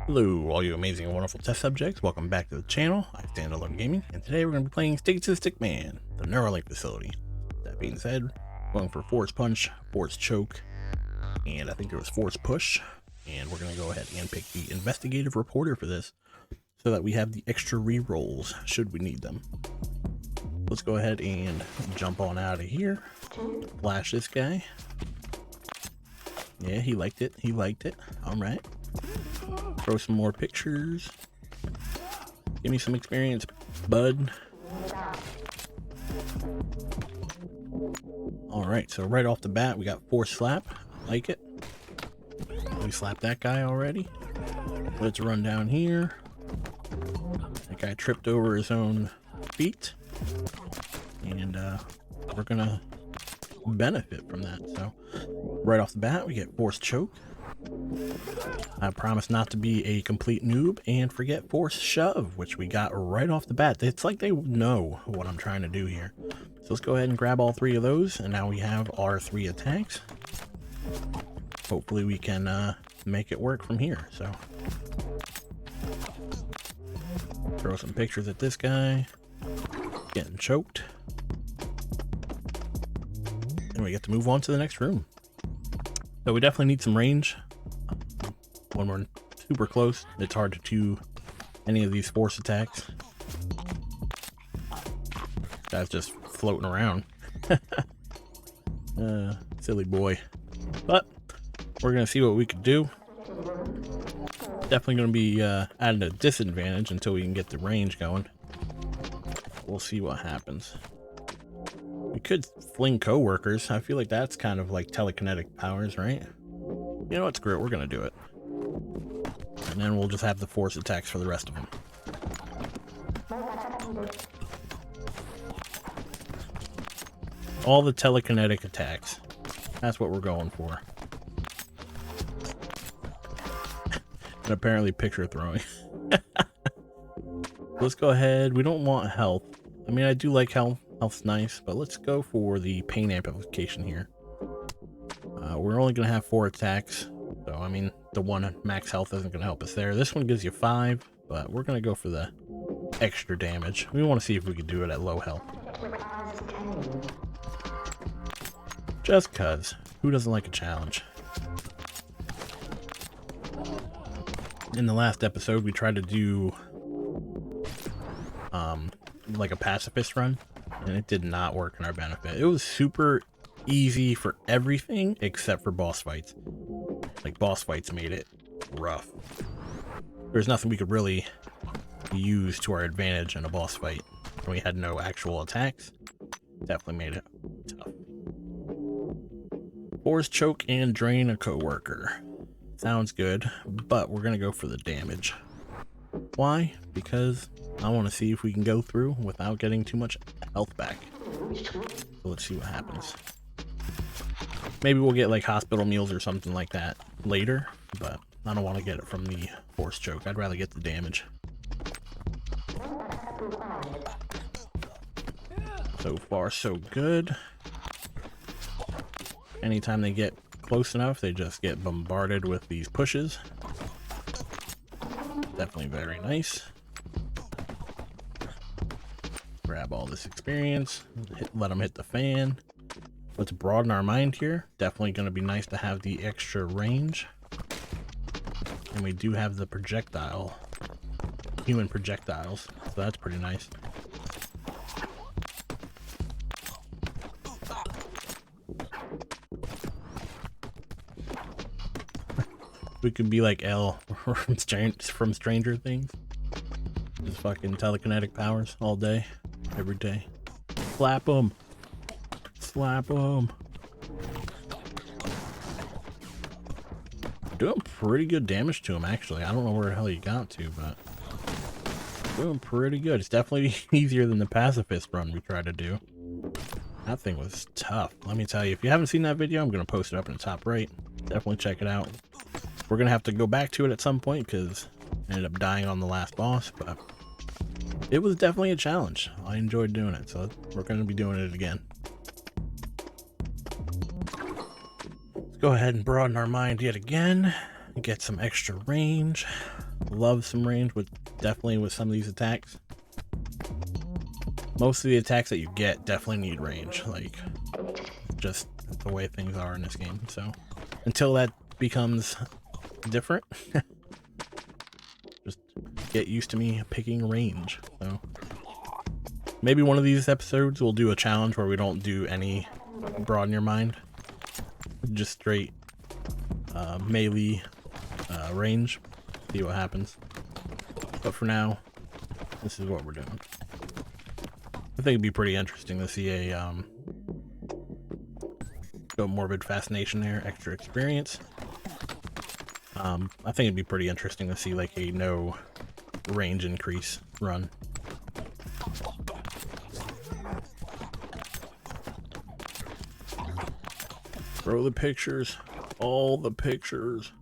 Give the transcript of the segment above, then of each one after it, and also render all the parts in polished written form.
Hello, all you amazing and wonderful test subjects. Welcome back to the channel. IStandAlone Gaming, and today we're going to be playing Stickman, the Neurolink facility. That being said, going for Force Punch, Force Choke, and I think there was Force Push. And we're going to go ahead and pick the Investigative Reporter for this, so that we have the extra re-rolls should we need them. Let's go ahead and jump on out of here. Flash this guy. Yeah, he liked it. He liked it. All right. Throw some more pictures. Give me some experience, bud. Alright, so right off the bat, we got Force Slap. I like it. We slapped that guy already. Let's run down here. That guy tripped over his own feet. And we're gonna benefit from that. So, right off the bat, we get Force Choke. I promise not to be a complete noob and forget Force Shove, which we got right off the bat. It's like they know what I'm trying to do here. So let's go ahead and grab all three of those, and now we have our 3 attacks. Hopefully we can make it work from here. So throw some pictures at this guy. Getting choked. And we get to move on to the next room. So we definitely need some range. When we're super close, it's hard to do any of these force attacks. Guy's just floating around. Silly boy. But we're gonna see what we could do. Definitely gonna be at a disadvantage until we can get the range going. We'll see what happens. We could fling coworkers. I feel like that's kind of like telekinetic powers, right? You know what? Screw it. We're gonna do it. And then we'll just have the force attacks for the rest of them. All the telekinetic attacks. That's what we're going for. And apparently picture throwing. Let's go ahead. We don't want health. I mean, I do like health. Health's nice, but let's go for the pain amplification here. We're only going to have 4 attacks. So, I mean, the one max health isn't going to help us there. This one gives you 5, but we're going to go for the extra damage. We want to see if we can do it at low health. Just cuz. Who doesn't like a challenge? In the last episode, we tried to do like a pacifist run, and it did not work in our benefit. It was super easy for everything except for boss fights. Like, boss fights made it rough. There's nothing we could really use to our advantage in a boss fight. And we had no actual attacks. Definitely made it tough. Force Choke and Drain a coworker. Sounds good, but we're gonna go for the damage. Why? Because I want to see if we can go through without getting too much health back. So let's see what happens. Maybe we'll get like hospital meals or something like that later, but I don't want to get it from the Force Choke. I'd rather get the damage. So far, so good. Anytime they get close enough, they just get bombarded with these pushes. Definitely very nice. Grab all this experience. Let them hit the fan. Let's broaden our mind here. Definitely going to be nice to have the extra range. And we do have the projectile. Human projectiles. So that's pretty nice. We could be like Elle from Stranger Things. Just fucking telekinetic powers all day, every day. Slap them. Slap them. Doing pretty good damage to him, actually. I don't know where the hell he got to, but doing pretty good. It's definitely easier than the pacifist run we tried to do. That thing was tough. Let me tell you, if you haven't seen that video, I'm going to post it up in the top right. Definitely check it out. We're going to have to go back to it at some point because I ended up dying on the last boss, but it was definitely a challenge. I enjoyed doing it, so we're going to be doing it again. Let's go ahead and broaden our mind yet again. get some extra range. Love some range, with definitely with some of these attacks. Most of the attacks that you get definitely need range, like just the way things are in this game. So until that becomes different, just get used to me picking range. So maybe one of these episodes we'll do a challenge where we don't do any broaden your mind, just straight melee range, see what happens. But for now, this is what we're doing. I think it'd be pretty interesting to see a go morbid fascination there, extra experience. I think it'd be pretty interesting to see like a no range increase run. Throw the pictures, all the pictures.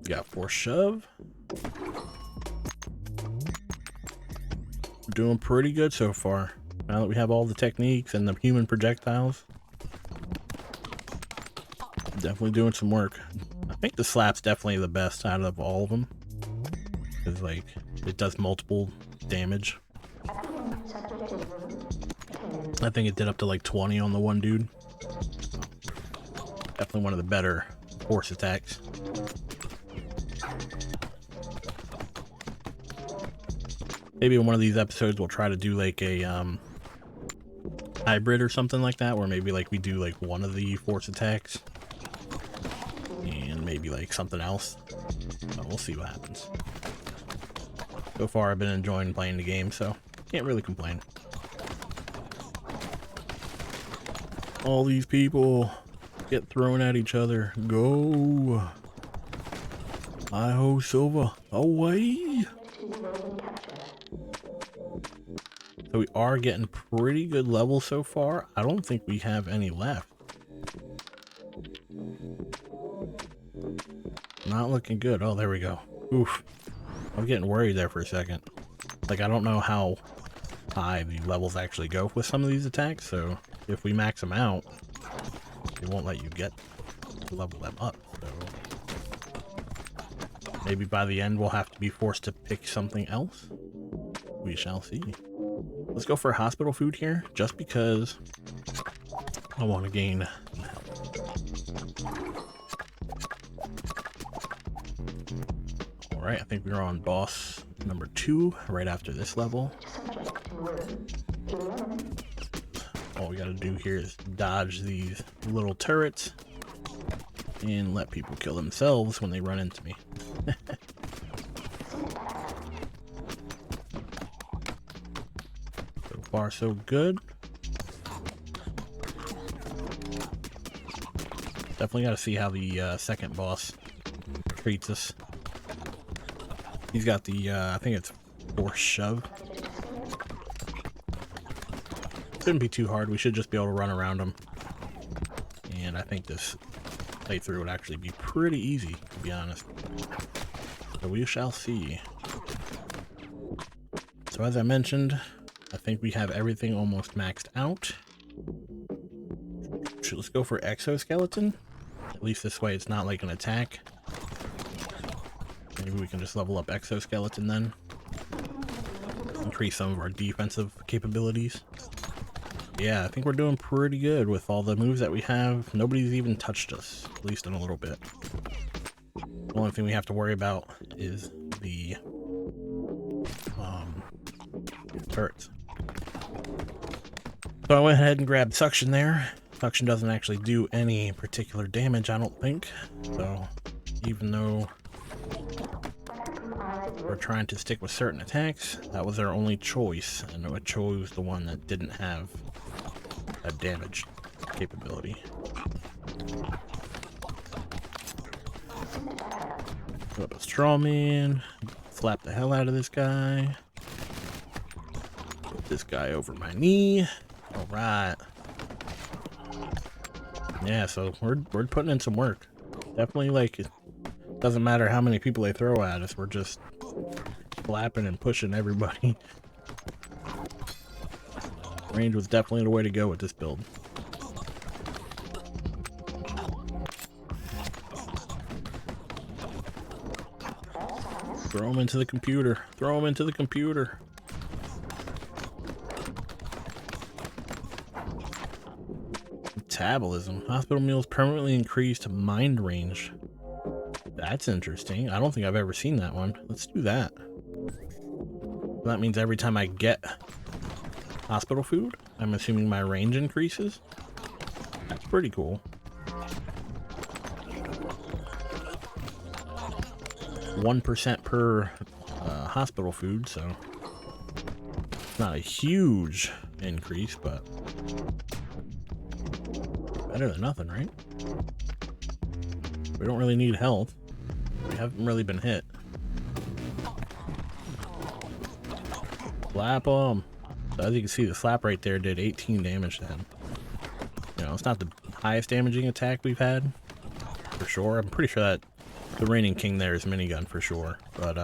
Got force shove. We're doing pretty good so far. Now that we have all the techniques and the human projectiles, definitely doing some work. I think the slap's definitely the best out of all of them, because like it does multiple damage. I think it did up to like 20 on the one dude. Definitely one of the better force attacks. Maybe in one of these episodes we'll try to do like a hybrid or something like that, where maybe like we do like one of the force attacks and maybe like something else. But we'll see what happens. So far I've been enjoying playing the game, so can't really complain. All these people get thrown at each other. Go! Hi-ho, Silva. Away! So we are getting pretty good levels so far. I don't think we have any left. Not looking good. Oh, there we go. Oof. I'm getting worried there for a second. Like, I don't know how high the levels actually go with some of these attacks, so if we max them out, it won't let you get to level them up. So maybe by the end we'll have to be forced to pick something else. We shall see. Let's go for hospital food here, just because I want to gain health. Alright, I think we're on boss number 2 right after this level. All we gotta do here is dodge these little turrets and let people kill themselves when they run into me. So far so good. Definitely gotta see how the second boss treats us. He's got the I think it's force shove. Shouldn't be too hard. We should just be able to run around him. And I think this playthrough would actually be pretty easy, to be honest. So we shall see. So as I mentioned, I think we have everything almost maxed out. Let's go for exoskeleton. At least this way it's not like an attack. Maybe we can just level up exoskeleton then. Increase some of our defensive capabilities. Yeah, I think we're doing pretty good with all the moves that we have. Nobody's even touched us, at least in a little bit. The only thing we have to worry about is the turrets. So I went ahead and grabbed suction there. Suction doesn't actually do any particular damage, I don't think. So even though we're trying to stick with certain attacks, that was our only choice, and I chose the one that didn't have a damage capability. Put up a straw man, slap the hell out of this guy. Put this guy over my knee. All right. Yeah, so we're putting in some work. Definitely, like, it doesn't matter how many people they throw at us. We're just slapping and pushing everybody. Range was definitely the way to go with this build. Throw him into the computer. Throw him into the computer. Metabolism. Hospital meals permanently increased mind range. That's interesting. I don't think I've ever seen that one. Let's do that. That means every time I get hospital food, I'm assuming my range increases. That's pretty cool. 1% per hospital food, so it's not a huge increase, but better than nothing, right? We don't really need health. We haven't really been hit. Slap them. So as you can see, the slap right there did 18 damage to him. You know, it's not the highest damaging attack we've had, for sure. I'm pretty sure that the reigning king there is minigun for sure, but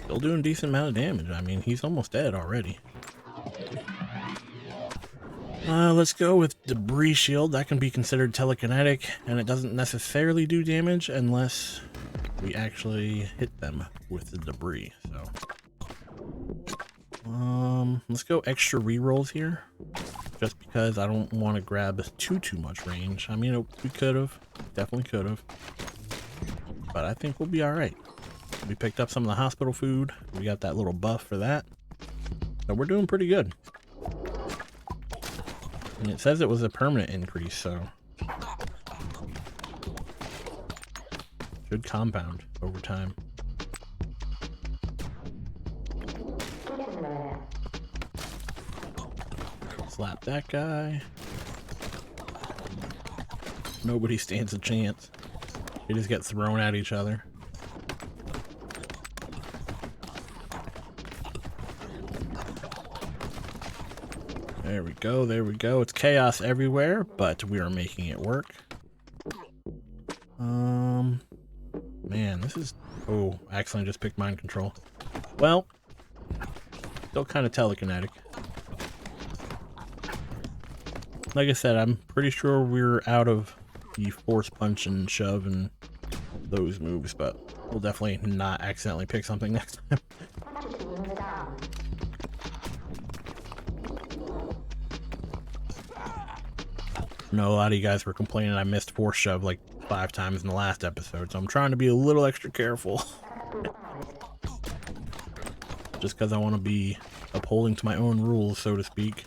still doing a decent amount of damage. I mean, he's almost dead already. Let's go with debris shield. That can be considered telekinetic, and it doesn't necessarily do damage unless we actually hit them with the debris. So, let's go extra rerolls here, just because I don't want to grab too much range. I mean, we could have, definitely could have, but I think we'll be all right. We picked up some of the hospital food. We got that little buff for that, so we're doing pretty good. And it says it was a permanent increase, so should compound over time. Slap that guy. Nobody stands a chance. They just get thrown at each other. There we go, there we go. It's chaos everywhere, but we are making it work. Man, this is... Oh, I accidentally just picked mind control. Well, still kind of telekinetic. Like I said, I'm pretty sure we're out of the force punch and shove and those moves, but we'll definitely not accidentally pick something next time. I know a lot of you guys were complaining I missed force shove like 5 times in the last episode, so I'm trying to be a little extra careful. Just because I want to be upholding to my own rules, so to speak.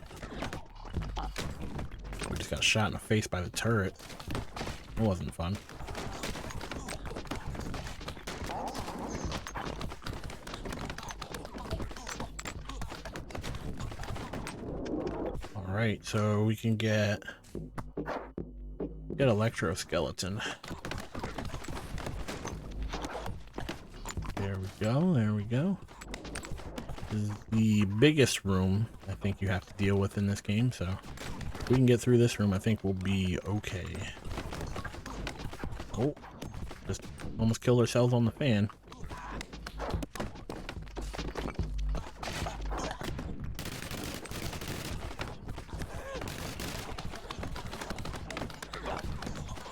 We just got shot in the face by the turret. It wasn't fun. Alright, so we can get electroskeleton. There we go, there we go. This is the biggest room I think you have to deal with in this game, so if we can get through this room, I think we'll be okay. Oh, just almost killed ourselves on the fan.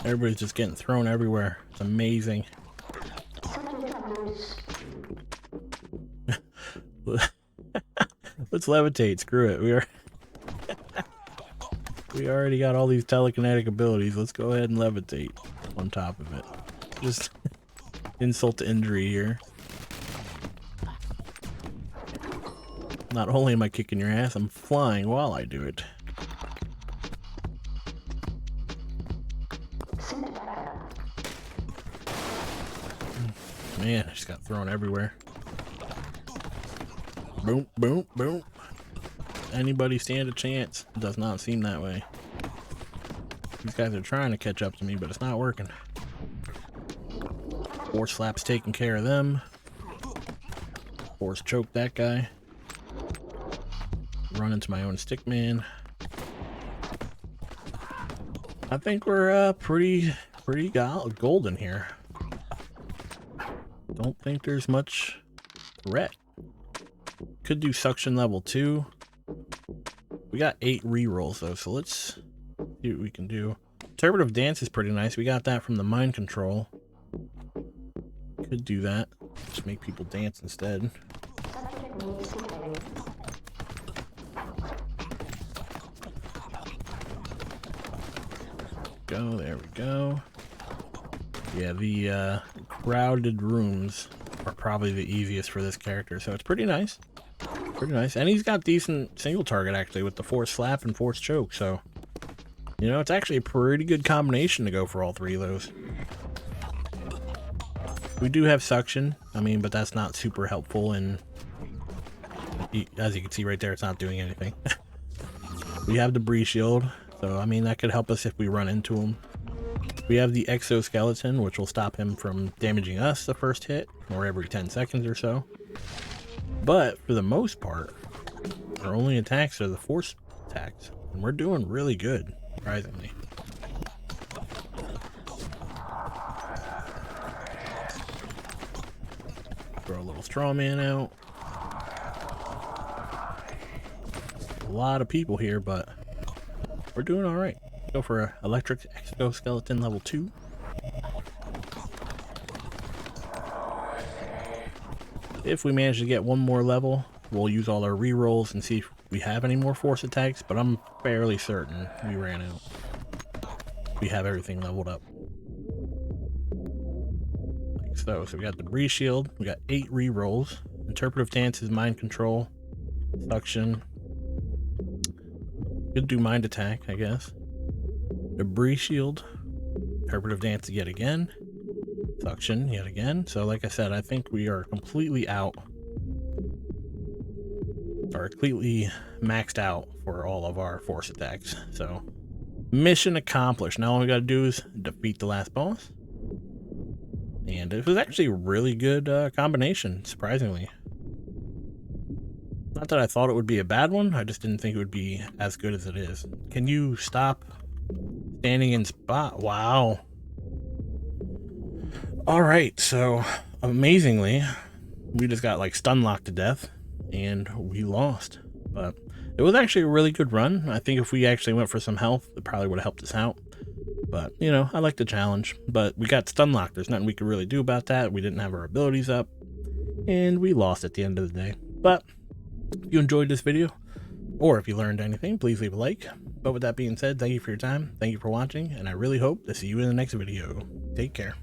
Everybody's just getting thrown everywhere. It's amazing. Let's levitate. Screw it. We already got all these telekinetic abilities. Let's go ahead and levitate on top of it. Just insult to injury here. Not only am I kicking your ass, I'm flying while I do it. Man, I just got thrown everywhere. Boom, boom, boom. Anybody stand a chance? It does not seem that way. These guys are trying to catch up to me, but it's not working. Force slap's taking care of them. Force choke that guy. Run into my own Stickman. I think we're pretty golden here. Don't think there's much threat. Could do suction level 2. We got 8 rerolls though, so let's see what we can do. Interpretive dance is pretty nice. We got that from the mind control. Could do that. Just make people dance instead. Go, there we go. Yeah, the crowded rooms are probably the easiest for this character, so it's pretty nice. Pretty nice. And he's got decent single target, actually, with the force slap and force choke, so... You know, it's actually a pretty good combination to go for all three of those. We do have suction, I mean, but that's not super helpful, and... As you can see right there, it's not doing anything. We have the breeze shield, so, I mean, that could help us if we run into him. We have the exoskeleton, which will stop him from damaging us the first hit, or every 10 seconds or so. But, for the most part, our only attacks are the force attacks. And we're doing really good, surprisingly. Throw a little straw man out. A lot of people here, but we're doing alright. Go for an electric exoskeleton level 2. If we manage to get one more level, we'll use all our rerolls and see if we have any more force attacks, but I'm fairly certain we ran out. We have everything leveled up. Like so. So we got the breeze shield, we got 8 rerolls. Interpretive dance is mind control. Suction. Could do mind attack, I guess. The breeze shield, interpretive dance yet again, suction yet again. So like I said, I think we are completely out, or completely maxed out for all of our force attacks. So mission accomplished. Now all we gotta do is defeat the last boss. And it was actually a really good combination, surprisingly. Not that I thought it would be a bad one, I just didn't think it would be as good as it is. Can you stop standing in spot? Wow. Alright, so amazingly, we just got like stun locked to death and we lost. But it was actually a really good run. I think if we actually went for some health, it probably would have helped us out. But, you know, I like the challenge. But we got stun locked. There's nothing we could really do about that. We didn't have our abilities up. And we lost at the end of the day. But if you enjoyed this video, or if you learned anything, please leave a like. But with that being said, thank you for your time, thank you for watching, and I really hope to see you in the next video. Take care.